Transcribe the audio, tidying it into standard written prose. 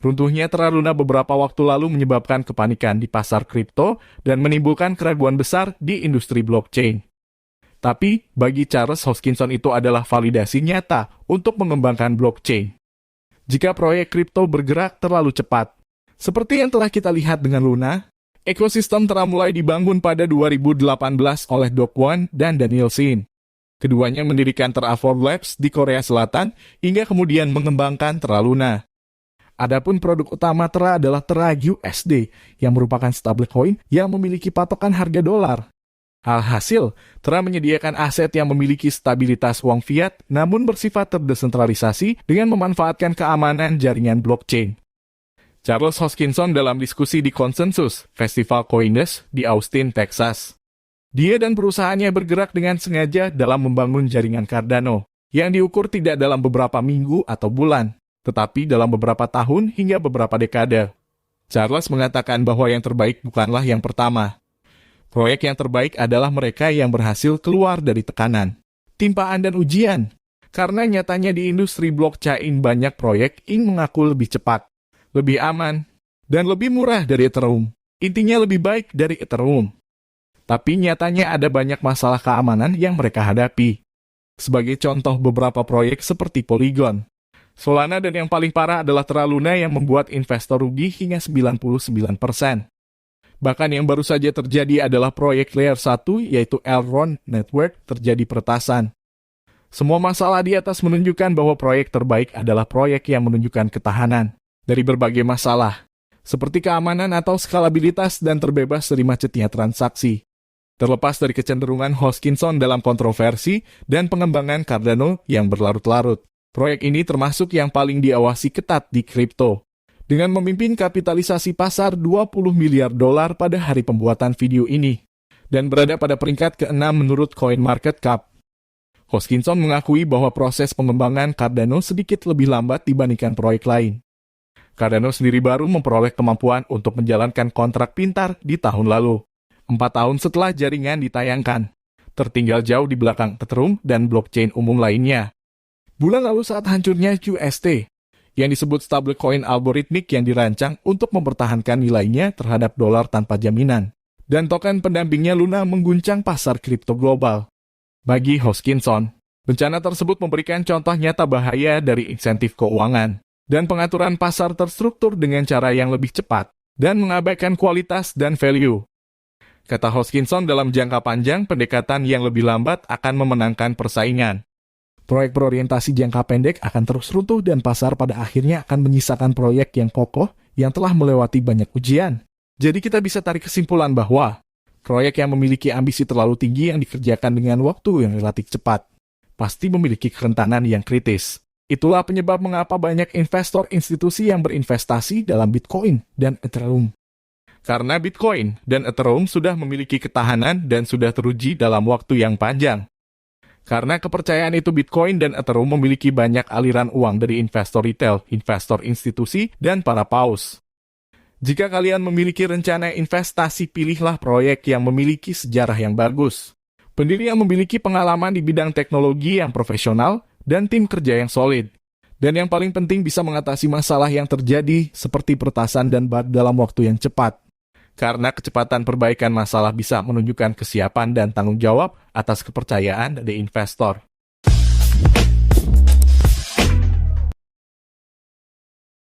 Runtuhnya Terra Luna beberapa waktu lalu menyebabkan kepanikan di pasar kripto dan menimbulkan keraguan besar di industri blockchain. Tapi, bagi Charles Hoskinson itu adalah validasi nyata untuk mengembangkan blockchain. Jika proyek kripto bergerak terlalu cepat, seperti yang telah kita lihat dengan Luna, ekosistem Terra mulai dibangun pada 2018 oleh Do Kwon dan Daniel Sin. Keduanya mendirikan Terra Labs di Korea Selatan hingga kemudian mengembangkan Terra Luna. Adapun produk utama Terra adalah Terra USD yang merupakan stablecoin yang memiliki patokan harga dolar. Alhasil, Terra menyediakan aset yang memiliki stabilitas uang fiat namun bersifat terdesentralisasi dengan memanfaatkan keamanan jaringan blockchain. Charles Hoskinson dalam diskusi di Konsensus Festival Coindesk di Austin, Texas. Dia dan perusahaannya bergerak dengan sengaja dalam membangun jaringan Cardano, yang diukur tidak dalam beberapa minggu atau bulan, tetapi dalam beberapa tahun hingga beberapa dekade. Charles mengatakan bahwa yang terbaik bukanlah yang pertama. Proyek yang terbaik adalah mereka yang berhasil keluar dari tekanan, timpaan dan ujian. Karena nyatanya di industri blockchain banyak proyek ingin mengaku lebih cepat, lebih aman, dan lebih murah dari Ethereum. Intinya lebih baik dari Ethereum. Tapi nyatanya ada banyak masalah keamanan yang mereka hadapi. Sebagai contoh beberapa proyek seperti Polygon, Solana dan yang paling parah adalah Terra Luna yang membuat investor rugi hingga 99%. Bahkan yang baru saja terjadi adalah proyek Layer 1 yaitu Elrond Network terjadi peretasan. Semua masalah di atas menunjukkan bahwa proyek terbaik adalah proyek yang menunjukkan ketahanan dari berbagai masalah, seperti keamanan atau skalabilitas dan terbebas dari macetnya transaksi. Terlepas dari kecenderungan Hoskinson dalam kontroversi dan pengembangan Cardano yang berlarut-larut, proyek ini termasuk yang paling diawasi ketat di kripto, dengan memimpin kapitalisasi pasar 20 miliar dolar pada hari pembuatan video ini, dan berada pada peringkat ke-6 menurut CoinMarketCap. Hoskinson mengakui bahwa proses pengembangan Cardano sedikit lebih lambat dibandingkan proyek lain. Cardano sendiri baru memperoleh kemampuan untuk menjalankan kontrak pintar di tahun lalu, 4 tahun setelah jaringan ditayangkan, tertinggal jauh di belakang Ethereum dan blockchain umum lainnya. Bulan lalu saat hancurnya UST, yang disebut stablecoin algoritmik yang dirancang untuk mempertahankan nilainya terhadap dolar tanpa jaminan, dan token pendampingnya Luna mengguncang pasar kripto global. Bagi Hoskinson, bencana tersebut memberikan contoh nyata bahaya dari insentif keuangan dan pengaturan pasar terstruktur dengan cara yang lebih cepat dan mengabaikan kualitas dan value. Kata Hoskinson, dalam jangka panjang, pendekatan yang lebih lambat akan memenangkan persaingan. Proyek berorientasi jangka pendek akan terus runtuh dan pasar pada akhirnya akan menyisakan proyek yang kokoh yang telah melewati banyak ujian. Jadi kita bisa tarik kesimpulan bahwa proyek yang memiliki ambisi terlalu tinggi yang dikerjakan dengan waktu yang relatif cepat pasti memiliki kerentanan yang kritis. Itulah penyebab mengapa banyak investor institusi yang berinvestasi dalam Bitcoin dan Ethereum. Karena Bitcoin dan Ethereum sudah memiliki ketahanan dan sudah teruji dalam waktu yang panjang. Karena kepercayaan itu, Bitcoin dan Ethereum memiliki banyak aliran uang dari investor retail, investor institusi, dan para paus. Jika kalian memiliki rencana investasi, pilihlah proyek yang memiliki sejarah yang bagus, pendiri yang memiliki pengalaman di bidang teknologi yang profesional, dan tim kerja yang solid. Dan yang paling penting bisa mengatasi masalah yang terjadi seperti peretasan dan bug dalam waktu yang cepat. Karena kecepatan perbaikan masalah bisa menunjukkan kesiapan dan tanggung jawab atas kepercayaan dari investor.